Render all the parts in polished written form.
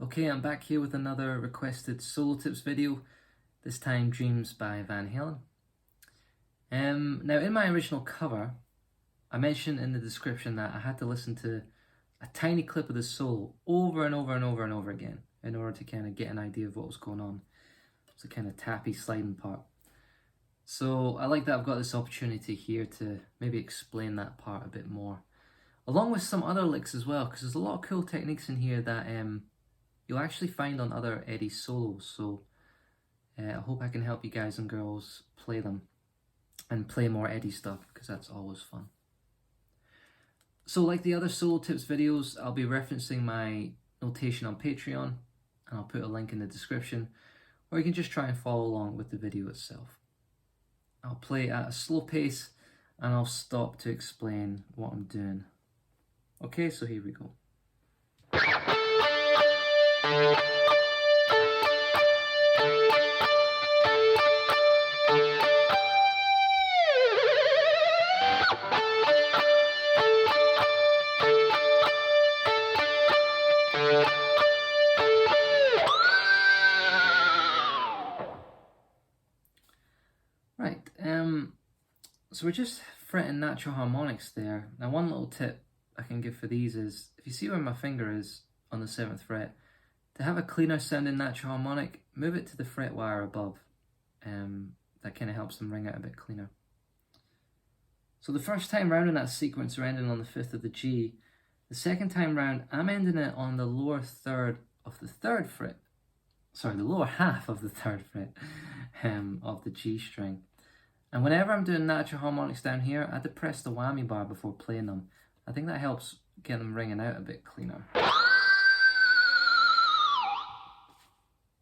Okay, I'm back here with another requested solo tips video, this time Dreams by Van Halen. Now in my original cover, I mentioned in the description that I had to listen to a tiny clip of the solo over and over and over and over again in order to kind of get an idea of what was going on. It's a kind of tappy sliding part. So I like that I've got this opportunity here to maybe explain that part a bit more, along with some other licks as well, because there's a lot of cool techniques in here that you'll actually find on other Eddie solos. So I hope I can help you guys and girls play them and play more Eddie stuff, because that's always fun. So like the other solo tips videos, I'll be referencing my notation on Patreon, and I'll put a link in the description, or you can just try and follow along with the video itself. I'll play at a slow pace and I'll stop to explain what I'm doing. Okay, so here we go. Right, so we're just fretting natural harmonics there. Now one little tip I can give for these is, if you see where my finger is on the 7th fret, to have a cleaner sounding natural harmonic, move it to the fret wire above. That kind of helps them ring out a bit cleaner. So the first time round in that sequence, we're ending on the 5th of the G. The second time round, I'm ending it on the lower third of the 3rd fret. Sorry, the lower half of the 3rd fret of the G string. And whenever I'm doing natural harmonics down here, I depress the whammy bar before playing them. I think that helps get them ringing out a bit cleaner.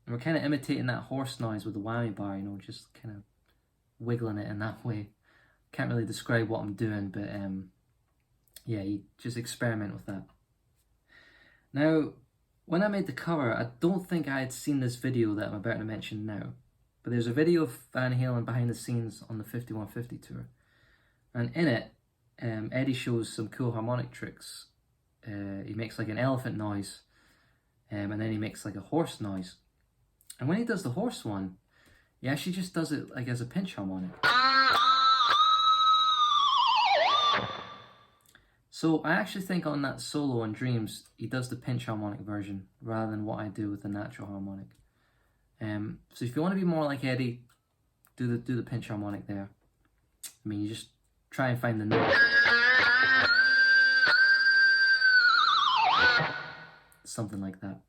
And we're kind of imitating that horse noise with the whammy bar, you know, just kind of wiggling it in that way. Can't really describe what I'm doing, but yeah, you just experiment with that. Now, when I made the cover, I don't think I had seen this video that I'm about to mention now, but there's a video of Van Halen behind the scenes on the 5150 tour, and in it, Eddie shows some cool harmonic tricks. He makes like an elephant noise, and then he makes like a horse noise. And when he does the horse one, he actually just does it like as a pinch harmonic. So I actually think on that solo on Dreams, he does the pinch harmonic version rather than what I do with the natural harmonic. So if you want to be more like Eddie, do the pinch harmonic there. I mean, you just try and find the note. Something like that.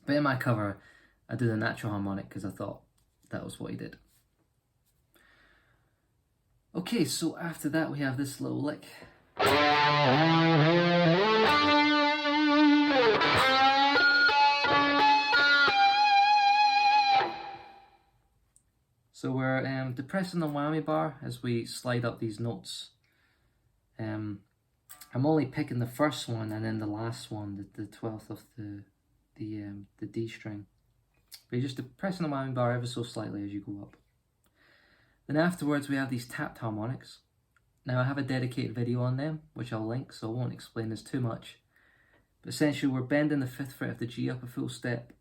But in my cover, I do the natural harmonic because I thought that was what he did. Okay, so after that we have this little lick. So we're depressing the whammy bar as we slide up these notes. I'm only picking the first one and then the last one, the 12th of the D string. But you're just depressing the whammy bar ever so slightly as you go up. Then afterwards we have these tapped harmonics. Now I have a dedicated video on them, which I'll link, so I won't explain this too much. But essentially we're bending the 5th fret of the G up a full step,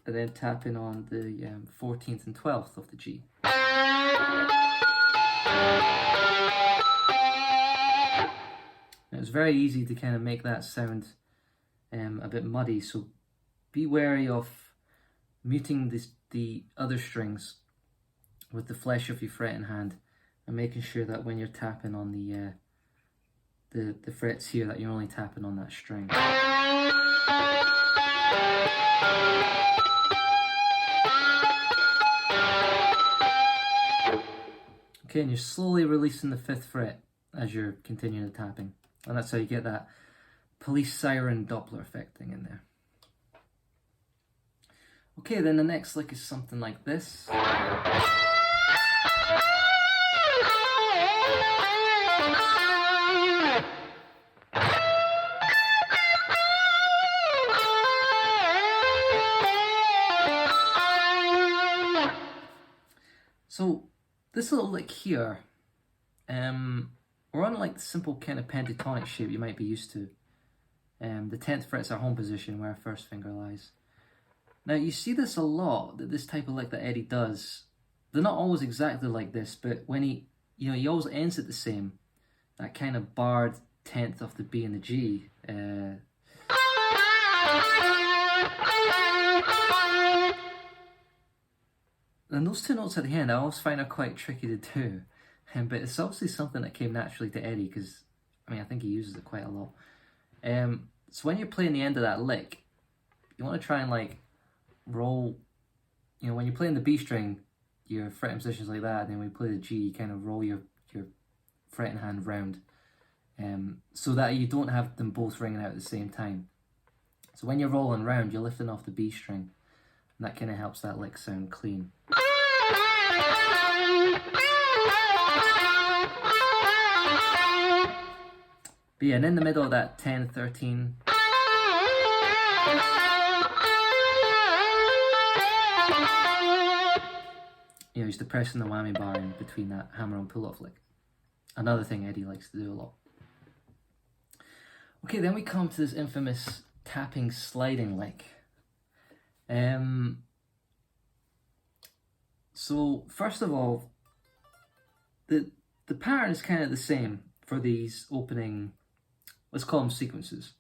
and then tapping on the 14th and 12th of the G. Now it's very easy to kind of make that sound a bit muddy, so be wary of muting the other strings with the flesh of your fretting hand, and making sure that when you're tapping on the frets here, that you're only tapping on that string. Okay, and you're slowly releasing the 5th fret as you're continuing the tapping, and that's how you get that police siren Doppler effect thing in there. Okay, then the next lick is something like this. So this little lick here, we're on like the simple kind of pentatonic shape you might be used to. The 10th fret's our home position where our first finger lies. Now you see this a lot, that this type of lick that Eddie does. They're not always exactly like this, but when he always ends it the same. That kind of barred 10th of the B and the G. And those two notes at the end I always find are quite tricky to do. But it's obviously something that came naturally to Eddie, because I mean I think he uses it quite a lot. So when you're playing the end of that lick, you want to try and like roll, when you're playing the B string, your fretting position's like that, and then when you play the G, you kind of roll your fretting hand round, so that you don't have them both ringing out at the same time. So when you're rolling round, you're lifting off the B string, and that kind of helps that lick sound clean. But yeah, and in the middle of that 10, 13, he's depressing the whammy bar in between that hammer-on pull-off lick. Another thing Eddie likes to do a lot. Okay, then we come to this infamous tapping sliding lick. So first of all, the pattern is kind of the same for these opening, let's call them sequences.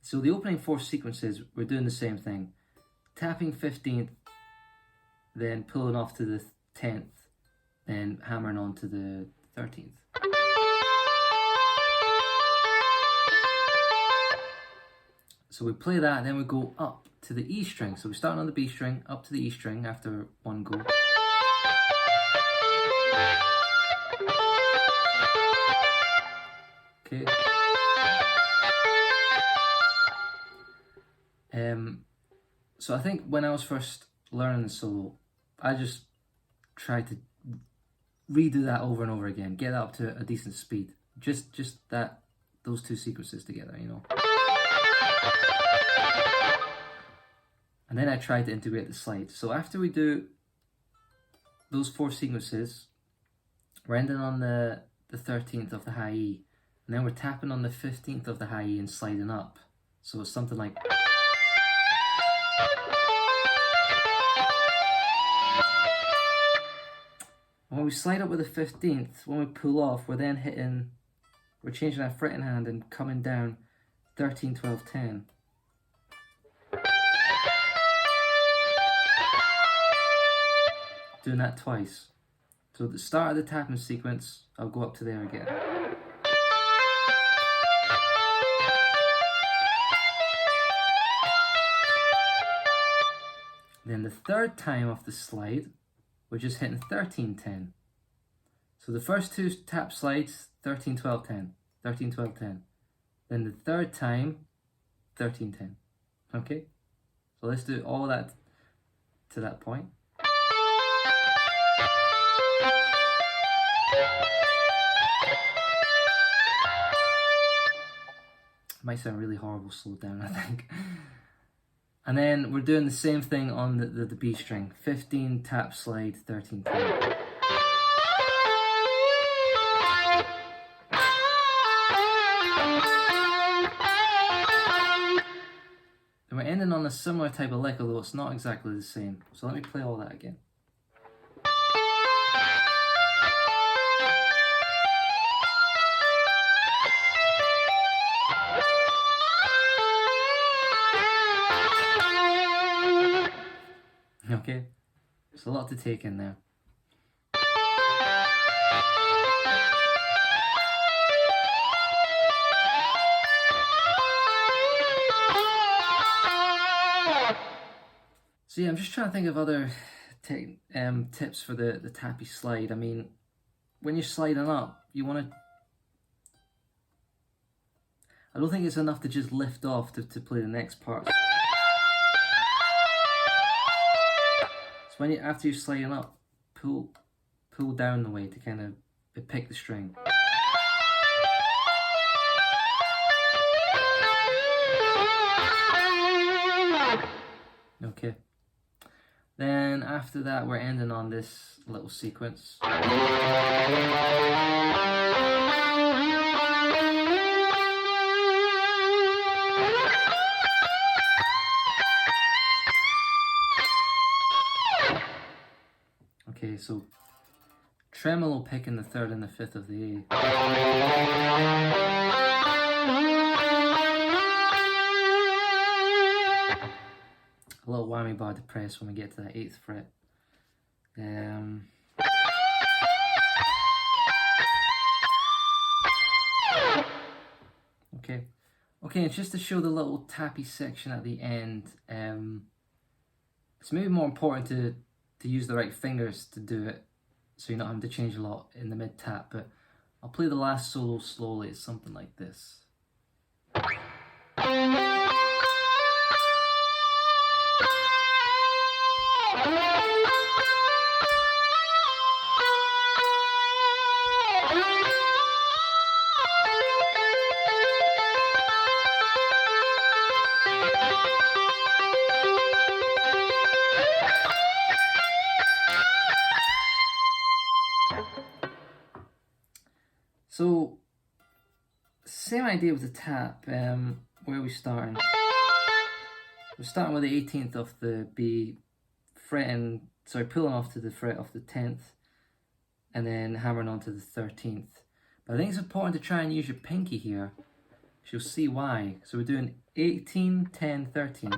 So the opening 4 sequences, we're doing the same thing. Tapping 15th, then pulling off to the 10th, then hammering on to the 13th. So we play that, and then we go up to the E string. So we start on the B string, up to the E string after one go. Okay. So I think when I was first learning the solo, I just tried to redo that over and over again, get that up to a decent speed. Just those 2 sequences together, And then I tried to integrate the slide. So after we do those 4 sequences, we're ending on the 13th of the high E, and then we're tapping on the 15th of the high E and sliding up. So it's something like... When we slide up with the 15th, when we pull off, we're changing our fretting hand and coming down 13, 12, 10. Doing that twice. So at the start of the tapping sequence, I'll go up to there again. Then the third time off the slide, we're just hitting 13, 10. So the first 2 tap slides, 13, 12, 10. 13, 12, 10. Then the third time, 13, 10. Okay? So let's do all that to that point. Might sound really horrible slowed down, I think. And then we're doing the same thing on the B string. 15, tap, slide, 13, 10. And we're ending on a similar type of lick, although it's not exactly the same. So let me play all that again. Okay, there's a lot to take in there. So yeah, I'm just trying to think of other tips for the tappy slide. I mean, when you're sliding up, you want to... I don't think it's enough to just lift off to play the next part. So after you're sliding up, pull down the way to kind of pick the string. Okay. Then after that, we're ending on this little sequence. Okay, so tremolo picking the 3rd and the 5th of the A. A little whammy bar depressed when we get to that 8th fret. Okay, and just to show the little tappy section at the end, it's maybe more important to use the right fingers to do it, so you're not having to change a lot in the mid tap, but I'll play the last solo slowly. It's something like this. So, same idea with the tap. Where are we starting? We're starting with the 18th of the B, pulling off to the fret of the 10th, and then hammering on to the 13th. But I think it's important to try and use your pinky here. You'll see why. So we're doing 18, 10, 13.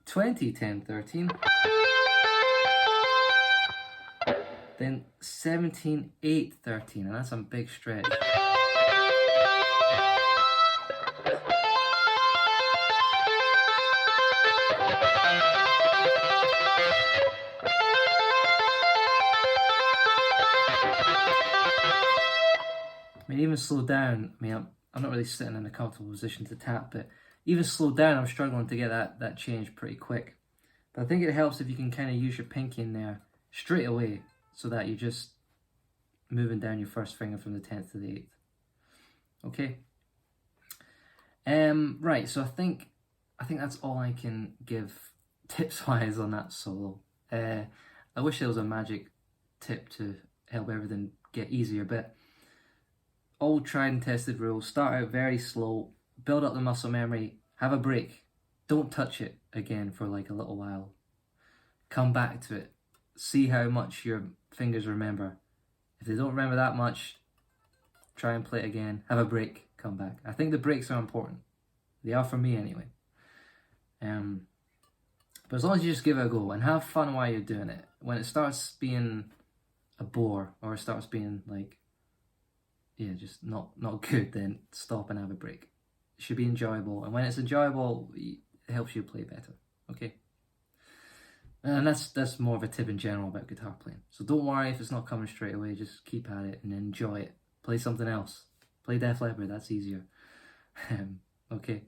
20, 10, 13. Then 17, 8, 13, and that's a big stretch. I mean, even slow down, I mean, I'm not really sitting in a comfortable position to tap, but even slow down, I'm struggling to get that change pretty quick. But I think it helps if you can kind of use your pinky in there straight away, so that you're just moving down your first finger from the 10th to the 8th. Okay. Right, so I think that's all I can give tips-wise on that solo. I wish there was a magic tip to help everything get easier, but all tried and tested rules. Start out very slow, build up the muscle memory, have a break. Don't touch it again for like a little while. Come back to it. See how much your fingers remember. If they don't remember that much, try and play it again. Have a break, come back. I think the breaks are important. They are for me anyway. But as long as you just give it a go and have fun while you're doing it, when it starts being a bore or it starts being like, yeah, just not good, then stop and have a break. It should be enjoyable, and when it's enjoyable, it helps you play better. Okay. And that's more of a tip in general about guitar playing. So don't worry if it's not coming straight away, just keep at it and enjoy it. Play something else. Play Def Leppard, that's easier. Okay.